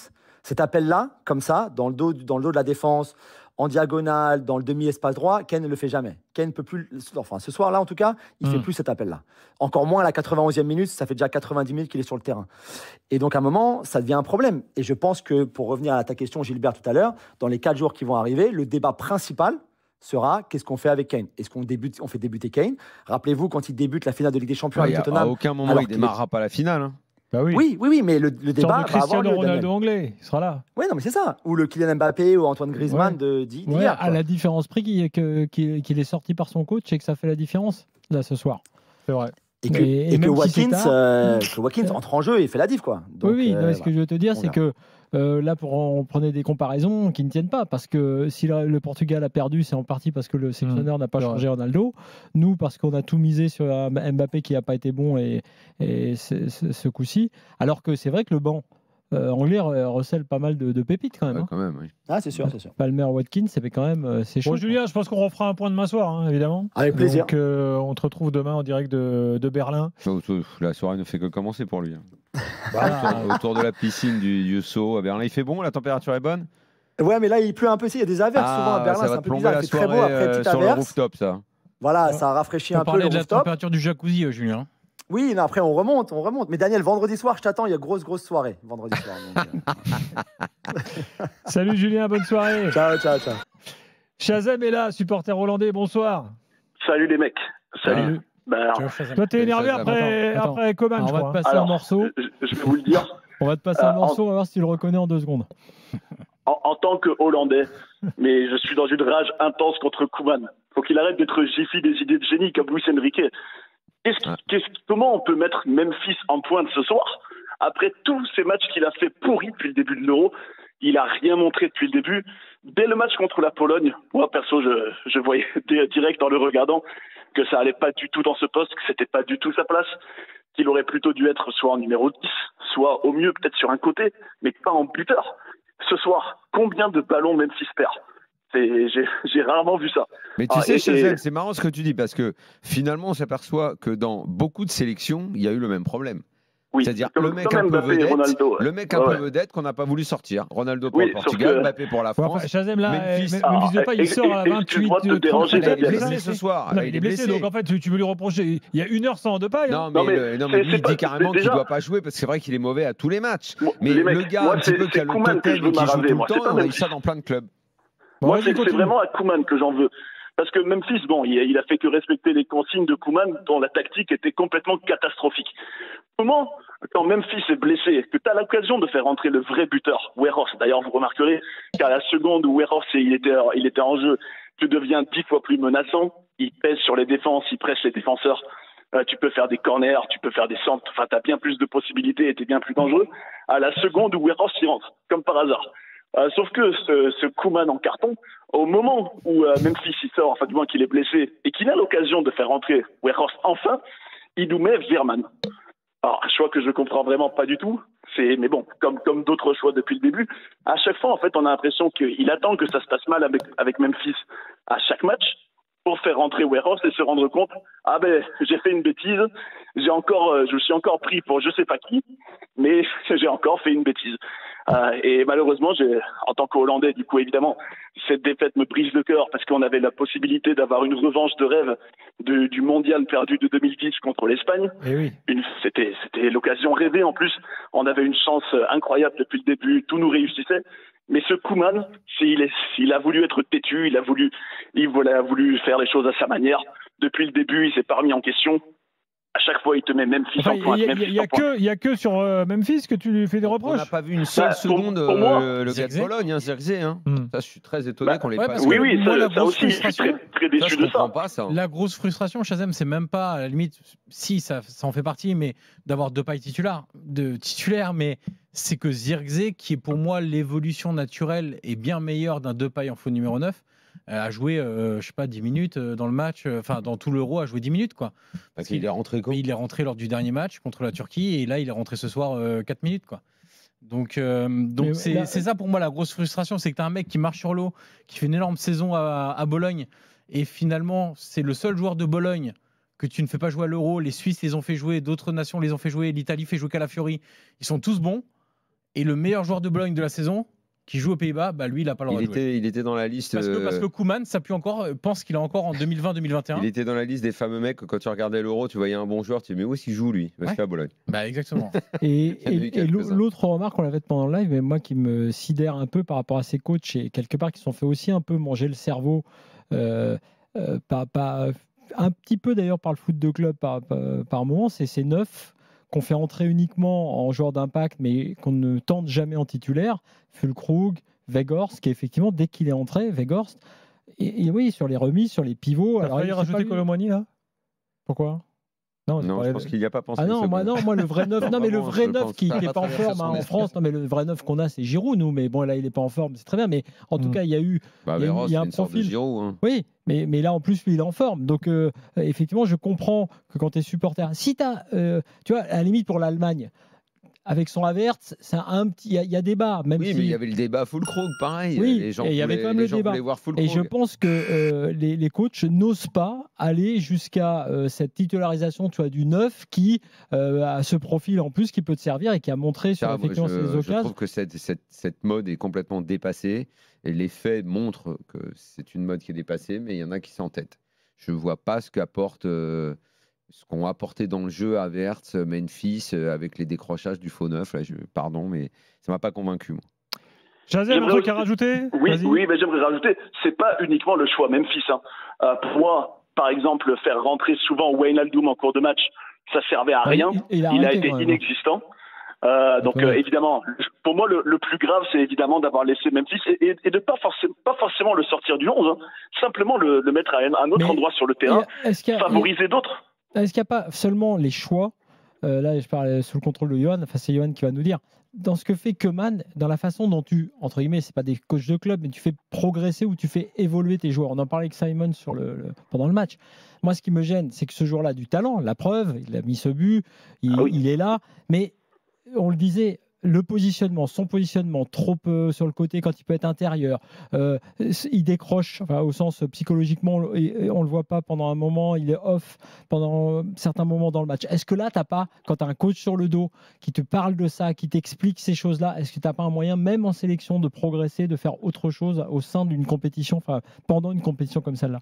cet appel-là, comme ça, dans le dos de la défense, en diagonale, dans le demi-espace droit, Kane ne le fait jamais. Kane ne peut plus, enfin ce soir-là en tout cas, il ne fait plus cet appel-là. Encore moins à la 91e minute, ça fait déjà 90 minutes qu'il est sur le terrain. Et donc à un moment, ça devient un problème. Et je pense que, pour revenir à ta question Gilbert tout à l'heure, dans les 4 jours qui vont arriver, le débat principal sera qu'est-ce qu'on fait avec Kane. Est-ce qu'on fait débuter Kane? Rappelez-vous, quand il débute la finale de Ligue des Champions avec Tottenham. À aucun moment il ne démarrera pas la finale. Hein. Bah oui. Oui, mais le débat va avoir lieu. Ronaldo anglais, il sera là. Oui, non, mais c'est ça. Ou le Kylian Mbappé ou Antoine Griezmann d'hier. À la différence prix qu'il est sorti par son coach, c'est que ça fait la différence là ce soir. C'est vrai. Et que Watkins entre en jeu et fait la diff, quoi. Donc, oui, ce que je veux te dire, c'est que là, on prenait des comparaisons qui ne tiennent pas, parce que si le Portugal a perdu, c'est en partie parce que le sélectionneur n'a pas changé Ronaldo. Nous, parce qu'on a tout misé sur Mbappé qui n'a pas été bon et ce coup-ci. Alors que c'est vrai que le banc anglais recèle pas mal de pépites quand même. Ouais, quand même, oui. Ah, c'est sûr, c'est sûr. Palmer, Watkins, c'est quand même c'est chaud. Bon, Julien, je pense qu'on refera un point demain soir, hein, évidemment. Avec plaisir. Donc, on te retrouve demain en direct de Berlin. La soirée ne fait que commencer pour lui. Autour de la piscine du Sceau à Berlin. Il fait bon, la température est bonne? Ouais, mais là, il pleut un peu. Il y a des averses souvent à Berlin. Ça va te plomber la soirée sur le rooftop, ça. Voilà, ça rafraîchit un peu le rooftop. On parlait de la température du jacuzzi, Julien. Oui, mais après, on remonte. Mais Daniel, vendredi soir, je t'attends. Il y a grosse soirée. Vendredi soir. Salut Julien, bonne soirée. Ciao. Shazam est là, supporter hollandais, bonsoir. Salut les mecs. Salut. Toi, t'es énervé après Coman, je crois. On va te passer un morceau. Je vais vous le dire. On va te passer un morceau, on va voir si tu le reconnais en 2 secondes. En tant que Hollandais, mais je suis dans une rage intense contre Koeman. Faut qu'il arrête d'être Jiffy des idées de génie comme Luis Enrique. Comment on peut mettre Memphis en pointe ce soir après tous ces matchs qu'il a fait pourris depuis le début de l'Euro? Il a rien montré depuis le début. Dès le match contre la Pologne, moi perso, je voyais direct en le regardant que ça allait pas du tout dans ce poste, que c'était pas du tout sa place, qu'il aurait plutôt dû être soit en numéro 10, soit au mieux peut-être sur un côté, mais pas en buteur. Ce soir, combien de ballons Memphis perd? J'ai rarement vu ça. Mais tu sais, Chazelle, c'est marrant ce que tu dis, parce que finalement, on s'aperçoit que dans beaucoup de sélections, il y a eu le même problème. Oui, c'est-à-dire le mec un peu vedette, le mec un peu vedette qu'on n'a pas voulu sortir. Ronaldo pour le Portugal, Mbappé pour la France. Chazem, là, Memphis Depay, il sort à 28. Il est blessé ce soir. Il est blessé, donc en fait, tu veux lui reprocher. Il y a 1 heure sans Depay. Non, mais lui, il dit carrément qu'il ne doit pas jouer parce que c'est vrai qu'il est mauvais à tous les matchs. Mais le gars, un petit peu qui a le totem et qui joue tout le temps, on a eu ça dans plein de clubs. Moi, c'est vraiment à Koeman que j'en veux. Parce que Memphis, il a fait que respecter les consignes de Koeman, dont la tactique était complètement catastrophique. Comment, quand Memphis est blessé, que tu as l'occasion de faire entrer le vrai buteur, Weghorst, d'ailleurs vous remarquerez qu'à la seconde où Weghorst il était en jeu, tu deviens 10 fois plus menaçant, il pèse sur les défenses, il presse les défenseurs, tu peux faire des corners, tu peux faire des centres, enfin tu as bien plus de possibilités et tu es bien plus dangereux. À la seconde où Weghorst y rentre, comme par hasard. Sauf que ce Koeman en carton, au moment où Memphis il sort, enfin du moins qu'il est blessé, et qu'il a l'occasion de faire entrer Weghorst enfin, il nous met Veerman. Alors, un choix que je comprends vraiment pas du tout, mais bon, comme d'autres choix depuis le début, à chaque fois, en fait, on a l'impression qu'il attend que ça se passe mal avec Memphis à chaque match pour faire rentrer Weghorst et se rendre compte, j'ai fait une bêtise, je me suis encore pris pour je sais pas qui, mais j'ai encore fait une bêtise. Et malheureusement, en tant qu'Hollandais, du coup, évidemment, cette défaite me brise le cœur parce qu'on avait la possibilité d'avoir une revanche de rêve du mondial perdu de 2010 contre l'Espagne. Et oui. C'était l'occasion rêvée en plus. On avait une chance incroyable depuis le début, tout nous réussissait. Mais ce Koeman, il a voulu être têtu, il a voulu faire les choses à sa manière. Depuis le début, il s'est pas remis en question. À chaque fois, il te met Memphis en pointe. Il n'y a que sur Memphis que tu lui fais des reproches. On n'a pas vu une seule seconde le gars de Pologne, Zirkzee. Ça, je suis très étonné qu'on l'ait pas vu. Oui, ça aussi, je suis très déçu de ça. Pas ça. La grosse frustration, Shazam, c'est même pas, à la limite, si ça en fait partie, mais d'avoir Depay titulaire, mais c'est que Zirkzee, qui est pour moi l'évolution naturelle et bien meilleure d'un Depay en faux numéro 9, a joué, 10 minutes dans le match, dans tout l'Euro, a joué 10 minutes, quoi. Parce qu'il est rentré quand ? Il est rentré lors du dernier match contre la Turquie, et là, il est rentré ce soir 4 minutes, quoi. Donc c'est ça pour moi la grosse frustration, c'est que tu as un mec qui marche sur l'eau, qui fait une énorme saison à Bologne, et finalement, c'est le seul joueur de Bologne que tu ne fais pas jouer à l'Euro. Les Suisses les ont fait jouer, d'autres nations les ont fait jouer, l'Italie fait jouer Calafiori. Ils sont tous bons, et le meilleur joueur de Bologne de la saison, qui joue aux Pays-Bas, lui, il n'a pas le droit de jouer. Il était dans la liste. Parce que Koeman pense qu'il a encore en 2020-2021. Il était dans la liste des fameux mecs que quand tu regardais l'Euro, tu voyais un bon joueur, tu dis mais où est-ce qu'il joue lui ? Parce qu'à Bologne. Exactement. Et l'autre remarque, on l'avait pendant le live, mais moi qui me sidère un peu par rapport à ces coachs et quelque part qui se sont fait aussi un peu manger le cerveau, un petit peu d'ailleurs par le foot de club par moment, c'est ces 9 qu'on fait entrer uniquement en joueur d'impact, mais qu'on ne tente jamais en titulaire. Füllkrug, Weghorst, qui effectivement, dès qu'il est entré, Weghorst, et oui, sur les remises, sur les pivots. Alors, il a rajouté Colomoni, là ? Pourquoi ? Non, je pense qu'il n'y a pas pensé. Ah non, moi le vrai neuf, non mais le vrai neuf qui n'est pas en forme en France, non mais le vrai neuf qu'on a c'est Giroud nous, mais bon là il n'est pas en forme, c'est très bien, mais en tout cas il y a eu, il y a un profil. Giroud, hein. Oui, mais là en plus lui il est en forme, donc effectivement je comprends que quand tu es supporter, si tu as, tu vois à la limite pour l'Allemagne. Avec son Havertz, c'est il y a débat. Même oui, si... mais il y avait le débat Füllkrug, pareil. Oui, les gens il y avait quand même le débat. Voir Füllkrug. Et je pense que les coachs n'osent pas aller jusqu'à cette titularisation, tu vois, du neuf qui a ce profil en plus qui peut te servir et qui a montré sur effectivement ces occasions. Je trouve que cette mode est complètement dépassée et les faits montrent que c'est une mode qui est dépassée, mais il y en a qui s'entêtent. Je ne vois pas ce qu'apporte. Ce qu'ont apporté dans le jeu Havertz, Memphis, avec les décrochages du faux neuf. Là, pardon, mais ça ne m'a pas convaincu. Moi. Jazem, un truc à rajouter ? Oui, mais j'aimerais rajouter, c'est pas uniquement le choix Memphis. Pour moi, par exemple, faire rentrer souvent Wijnaldum en cours de match, ça servait à rien. Il a été inexistant. Donc évidemment, pour moi, le plus grave, c'est évidemment d'avoir laissé Memphis et de pas forcément le sortir du 11, simplement le mettre à un autre endroit sur le terrain, favoriser d'autres. Est-ce qu'il n'y a pas seulement les choix là, je parle sous le contrôle de Johan, enfin c'est Johan qui va nous dire, dans ce que fait Koeman, dans la façon dont tu, entre guillemets, c'est pas des coachs de club, mais tu fais progresser ou tu fais évoluer tes joueurs. On en parlait avec Simon pendant le match. Moi, ce qui me gêne, c'est que ce joueur-là a du talent, la preuve, il a mis ce but, il est là, mais on le disait, son positionnement trop sur le côté quand il peut être intérieur, il décroche, enfin, au sens psychologiquement, et on le voit pas pendant un moment, il est off pendant certains moments dans le match. Est-ce que là, t'as pas, quand tu as un coach sur le dos qui te parle de ça, qui t'explique ces choses-là, est-ce que tu n'as pas un moyen, même en sélection, de progresser, de faire autre chose au sein d'une compétition, enfin pendant une compétition comme celle-là?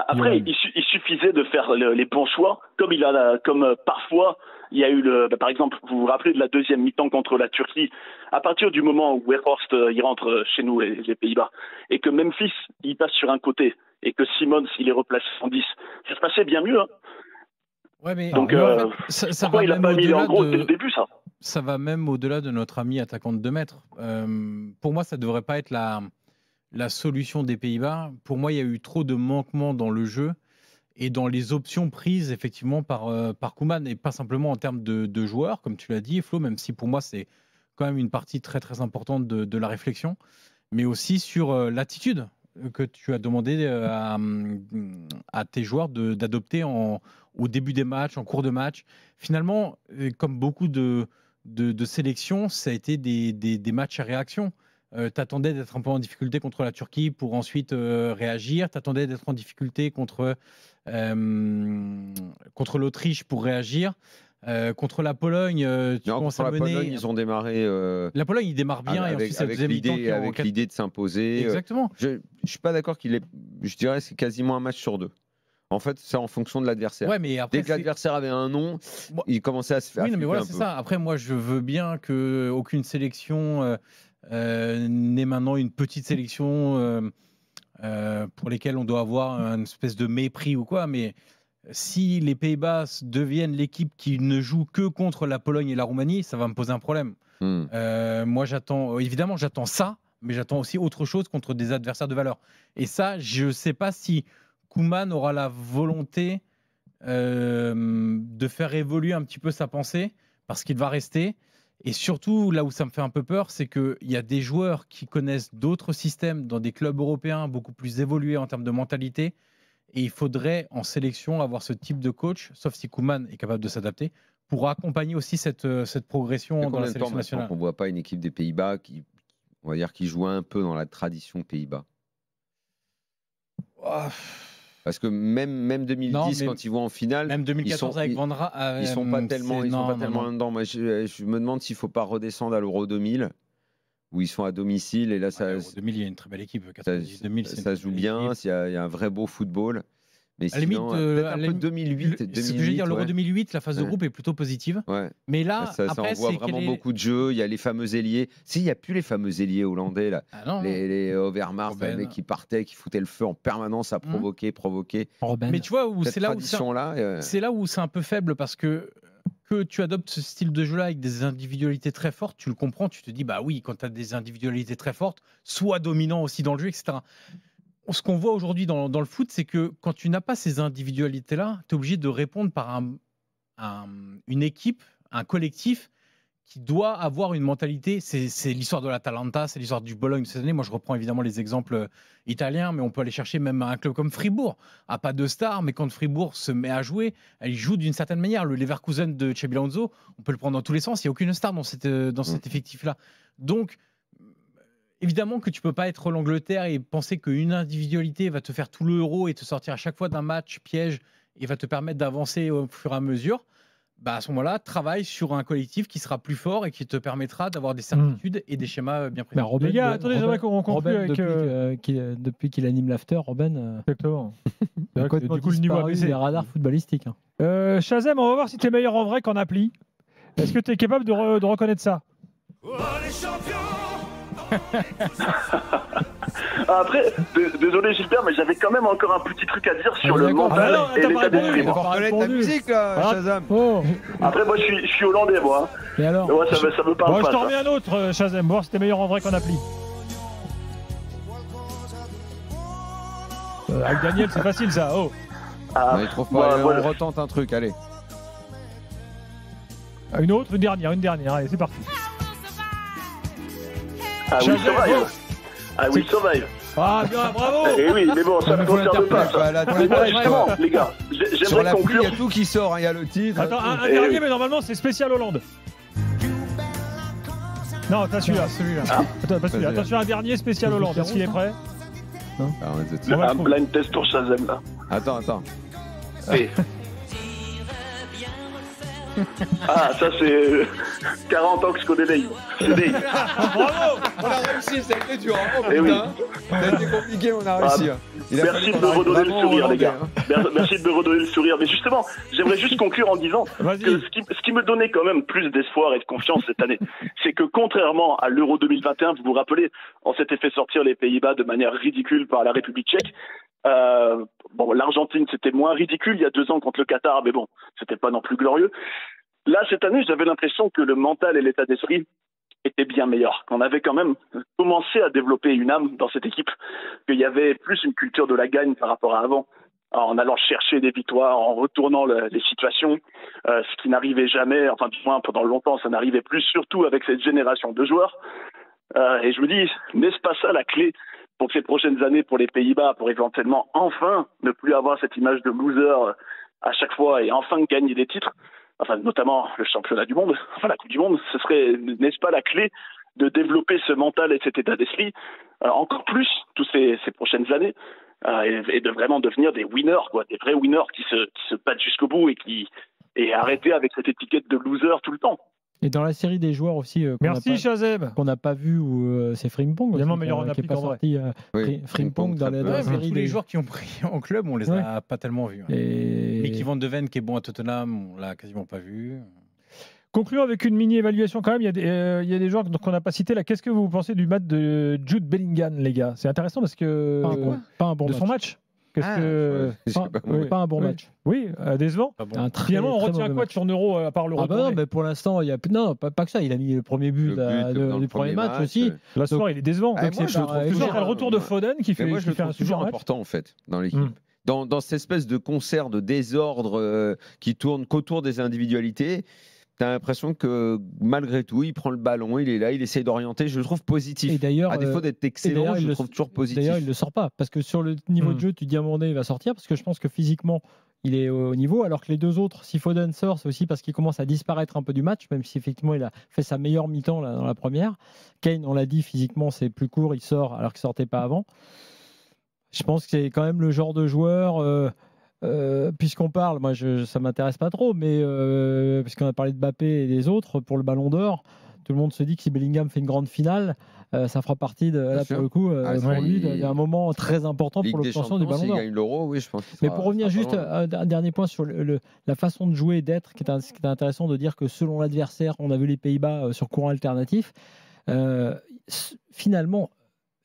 Après, il suffisait de faire les bons choix, comme parfois il y a eu par exemple, vous vous rappelez de la deuxième mi-temps contre la Turquie, à partir du moment où Weghorst il rentre chez nous, les Pays-Bas, et que Memphis il passe sur un côté, et que Simons il est replacé en 10, ça se passait bien mieux. Hein. Ouais, mais donc, ça pourquoi il n'a pas mis en gros dès le début ça? Ça va même au-delà de notre ami attaquant de 2 mètres. Pour moi, ça ne devrait pas être la solution des Pays-Bas. Pour moi, il y a eu trop de manquements dans le jeu et dans les options prises effectivement par Koeman, et pas simplement en termes de joueurs, comme tu l'as dit, Flo, même si pour moi c'est quand même une partie très très importante de la réflexion, mais aussi sur l'attitude que tu as demandé à tes joueurs d'adopter au début des matchs, en cours de match. Finalement, comme beaucoup de sélections, ça a été des matchs à réaction. T'attendais d'être un peu en difficulté contre la Turquie pour ensuite réagir. T'attendais d'être en difficulté contre l'Autriche pour réagir. Contre la Pologne, tu commences à mener. La Pologne, ils ont démarré. La Pologne, ils démarrent bien avec l'idée de s'imposer. Exactement. Je suis pas d'accord qu'il est. Je dirais c'est quasiment un match sur 2. En fait, c'est en fonction de l'adversaire. Ouais, mais après, dès que l'adversaire avait un nom, il commençait à se faire. Oui, mais voilà, c'est ça. Après, moi, je veux bien qu'aucune sélection n'ait maintenant une petite sélection pour lesquelles on doit avoir une espèce de mépris ou quoi, mais si les Pays-Bas deviennent l'équipe qui ne joue que contre la Pologne et la Roumanie, ça va me poser un problème. Moi, évidemment, j'attends ça, mais j'attends aussi autre chose contre des adversaires de valeur. Et ça, je ne sais pas si Koeman aura la volonté de faire évoluer un petit peu sa pensée, parce qu'il va rester. Et surtout, là où ça me fait un peu peur, c'est qu'il y a des joueurs qui connaissent d'autres systèmes dans des clubs européens beaucoup plus évolués en termes de mentalité. Et il faudrait, en sélection, avoir ce type de coach, sauf si Koeman est capable de s'adapter, pour accompagner aussi cette progression dans la sélection nationale. On ne voit pas une équipe des Pays-Bas qui joue un peu dans la tradition Pays-Bas. Parce que même 2010, quand ils vont en finale, même 2014 avec Vandra, ils sont pas tellement là-dedans. Moi, je me demande s'il ne faut pas redescendre à l'Euro 2000, où ils sont à domicile. Et là, l'Euro 2000, il y a une très belle équipe. Ça joue bien, il y a un vrai beau football. Mais à limite, un peu 2008. Ce que je veux dire, l'Euro 2008, la phase de groupe est plutôt positive. Ouais. Mais là, ça envoie vraiment beaucoup de jeux. Il y a les fameux ailiers. Il n'y a plus les fameux ailiers hollandais, là. Les Overmars, les mecs qui partaient, qui foutaient le feu en permanence à provoquer. Mais tu vois, c'est là où c'est un peu faible, parce que tu adoptes ce style de jeu-là avec des individualités très fortes, tu le comprends, tu te dis, bah oui, quand tu as des individualités très fortes, sois dominant aussi dans le jeu, etc. Ce qu'on voit aujourd'hui dans le foot, c'est que quand tu n'as pas ces individualités-là, tu es obligé de répondre par une équipe, un collectif qui doit avoir une mentalité. C'est l'histoire de l'Atalanta, c'est l'histoire du Bologne cette année. Moi, je reprends évidemment les exemples italiens, mais on peut aller chercher même un club comme Fribourg. Pas de star, mais quand Fribourg se met à jouer, elle joue d'une certaine manière. Le Leverkusen de Xabi Alonso, on peut le prendre dans tous les sens. Il n'y a aucune star dans cet effectif-là. Donc, évidemment que tu peux pas être l'Angleterre et penser qu'une individualité va te faire tout le euro et te sortir à chaque fois d'un match piège et va te permettre d'avancer au fur et à mesure. À ce moment-là, travaille sur un collectif qui sera plus fort et qui te permettra d'avoir des certitudes et des schémas bien précis. Les gars, attendez, j'aimerais qu'on conclue avec... Depuis qu'il anime l'after, Robben... Exactement. Du coup, le niveau a baissé. Des radars footballistiques. Shazam, on va voir si tu es meilleur en vrai qu'en appli. Est-ce que tu es capable de reconnaître ça? Après, désolé Gilbert, mais j'avais quand même encore un petit truc à dire sur le mental et l'état d'esprit. Il faut reconnaître ta musique là, Shazam. Après, moi je suis hollandais, moi. Et alors ouais, ça me parle pas. Je t'en remets un autre, Shazam, voir si t'es meilleur en vrai qu'en appli. Avec Daniel, c'est facile ça. Oh. Il trouve pas. On retente un truc, allez. Une autre, une dernière. Allez, c'est parti. We Survive. Ah bien, bravo. Eh oui, mais bon, ça ne concerne pas ça. Mais bon, justement, les gars, j'aimerais conclure. Il y a tout qui sort, il y a le titre. Attends, un dernier, mais normalement c'est spécial Hollande. Non, t'as celui-là. Attends, pas celui-là. Attention, un dernier spécial Hollande. Est-ce qu'il est prêt? Non. Un blind test pour Shazam là. Attends. Ah, ça c'est 40 ans que je connais Dave. Bravo. On a réussi, ça a été dur. Eh oui. Ça a été compliqué, on a réussi. Merci de me redonner le sourire, les gars. Merci de me redonner le sourire. Mais justement, j'aimerais juste conclure en disant que ce qui me donnait quand même plus d'espoir et de confiance cette année, c'est que contrairement à l'Euro 2021, vous vous rappelez, on s'était fait sortir les Pays-Bas de manière ridicule par la République tchèque. L'Argentine, c'était moins ridicule il y a 2 ans contre le Qatar, mais bon, c'était pas non plus glorieux. Là, cette année, j'avais l'impression que le mental et l'état d'esprit étaient bien meilleurs, qu'on avait quand même commencé à développer une âme dans cette équipe, qu'il y avait plus une culture de la gagne par rapport à avant, en allant chercher des victoires, en retournant les situations, ce qui n'arrivait jamais, enfin du moins pendant longtemps, ça n'arrivait plus, surtout avec cette génération de joueurs. Et je me dis, n'est-ce pas ça la clé pour ces prochaines années pour les Pays-Bas, pour éventuellement enfin ne plus avoir cette image de loser à chaque fois et enfin gagner des titres, enfin notamment le championnat du monde, enfin la Coupe du Monde, ce serait, n'est-ce pas la clé de développer ce mental et cet état d'esprit encore plus toutes ces prochaines années et de vraiment devenir des winners, quoi, des vrais winners qui se battent jusqu'au bout et arrêter avec cette étiquette de loser tout le temps. Et dans la série des joueurs aussi qu'on n'a pas vu, c'est Frimpong. Évidemment, meilleur en appli qu'en vrai. Frimpong dans la série. Tous les joueurs qui ont pris en club, on les a pas tellement vus. Mickey Van de Ven qui est bon à Tottenham, on l'a quasiment pas vu. Concluons avec une mini-évaluation quand même. Il y a des joueurs qu'on n'a pas cités là. Qu'est-ce que vous pensez du match de Jude Bellingham, les gars? C'est intéressant parce que pas un bon son match. Pas un bon match. Oui, décevant. Finalement, on retient quoi de son Euro à part le retour? Non, mais pour l'instant, il y a pas que ça. Il a mis le premier but du premier match aussi. Là, ce soir, il est décevant. Moi, je trouve toujours le retour de Foden qui fait un super match. Important en fait dans l'équipe. Dans cette espèce de concert de désordre qui tourne qu'autour des individualités. T'as l'impression que malgré tout, il prend le ballon, il est là, il essaye d'orienter. Je le trouve positif. Et d'ailleurs, à défaut d'être excellent, je le trouve toujours positif. D'ailleurs, il le sort pas parce que sur le niveau de jeu, tu dis à un moment donné, il va sortir parce que je pense que physiquement, il est au niveau. Alors que les deux autres, si Foden sort, c'est aussi parce qu'il commence à disparaître un peu du match, même si effectivement il a fait sa meilleure mi-temps là, dans la première. Kane, on l'a dit, physiquement c'est plus court, il sort alors qu'il sortait pas avant. Je pense que c'est quand même le genre de joueur. Puisqu'on parle, moi ça m'intéresse pas trop, mais puisqu'on a parlé de Mbappé et des autres pour le Ballon d'Or, tout le monde se dit que si Bellingham fait une grande finale, ça fera partie de là pour le coup pour lui d'un moment très important pour l'obtention du Ballon d'Or. Gagne l'Euro, oui, je pense. Mais pour revenir juste un dernier point sur la façon de jouer et d'être, qui est intéressant de dire que selon l'adversaire, on a vu les Pays-Bas sur courant alternatif. Finalement,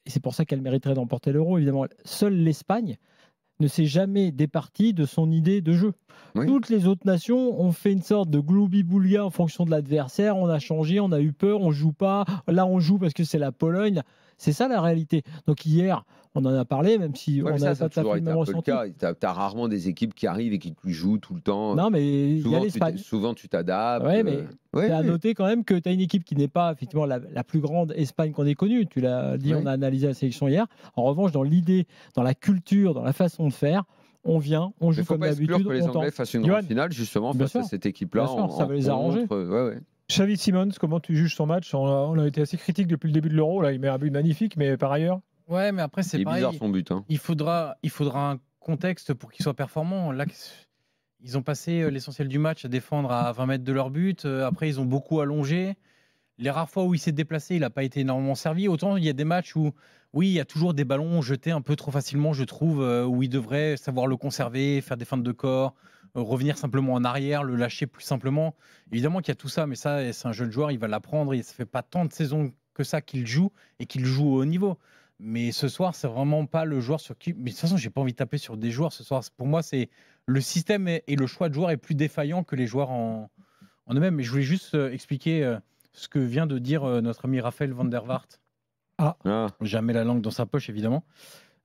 et c'est pour ça qu'elle mériterait d'emporter l'Euro, évidemment, seule l'Espagne ne s'est jamais départie de son idée de jeu. Oui. Toutes les autres nations ont fait une sorte de gloubi-boulga en fonction de l'adversaire. On a changé, on a eu peur, on joue pas. Là, on joue parce que c'est la Pologne. C'est ça la réalité. Donc hier, on en a parlé, même si on n'avait pas tout à fait le même ressenti. Tu as rarement des équipes qui arrivent et qui te jouent tout le temps. Non, mais il y a l'Espagne. Souvent, tu t'adaptes. Oui, mais c'est à noter quand même que tu as une équipe qui n'est pas effectivement la plus grande Espagne qu'on ait connue. Tu l'as dit, on a analysé la sélection hier. En revanche, dans l'idée, dans la culture, dans la façon de faire, on vient, on joue comme d'habitude. Il faut pas exclure que les Anglais fassent une grande finale, justement, face à cette équipe-là. Ça va les arranger. Xavi Simons, comment tu juges son match? On a été assez critique depuis le début de l'Euro. Là, il met un but magnifique, mais par ailleurs. Ouais, mais après, c'est pareil. Bizarre son but. Hein. Il faudra un contexte pour qu'il soit performant. Là, ils ont passé l'essentiel du match à défendre à 20 mètres de leur but. Après, ils ont beaucoup allongé. Les rares fois où il s'est déplacé, il n'a pas été énormément servi. Autant il y a des matchs où, oui, il y a toujours des ballons jetés un peu trop facilement, je trouve, où il devrait savoir le conserver, faire des feintes de corps, revenir simplement en arrière, le lâcher plus simplement. Évidemment qu'il y a tout ça, mais ça, c'est un jeune joueur, il va l'apprendre. Ça fait pas tant de saisons que ça qu'il joue et qu'il joue au haut niveau. Mais ce soir, c'est vraiment pas le joueur sur qui. Mais de toute façon, j'ai pas envie de taper sur des joueurs ce soir. Pour moi, c'est le système et le choix de joueurs est plus défaillant que les joueurs en eux-mêmes. Mais je voulais juste expliquer ce que vient de dire notre ami Raphaël van der Vaart. Jamais la langue dans sa poche, évidemment.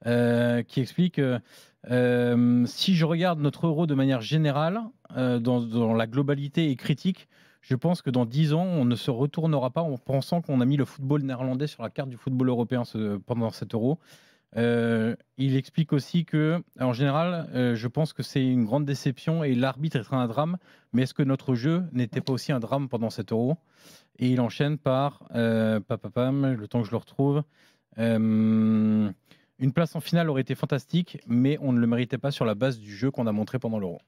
Qui explique si je regarde notre euro de manière générale, dans la globalité et critique, je pense que dans 10 ans, on ne se retournera pas en pensant qu'on a mis le football néerlandais sur la carte du football européen pendant cet euro. Il explique aussi que, en général, je pense que c'est une grande déception et l'arbitre est un drame. Mais est-ce que notre jeu n'était pas aussi un drame pendant cet euro? Et il enchaîne par, le temps que je le retrouve, une place en finale aurait été fantastique, mais on ne le méritait pas sur la base du jeu qu'on a montré pendant l'euro.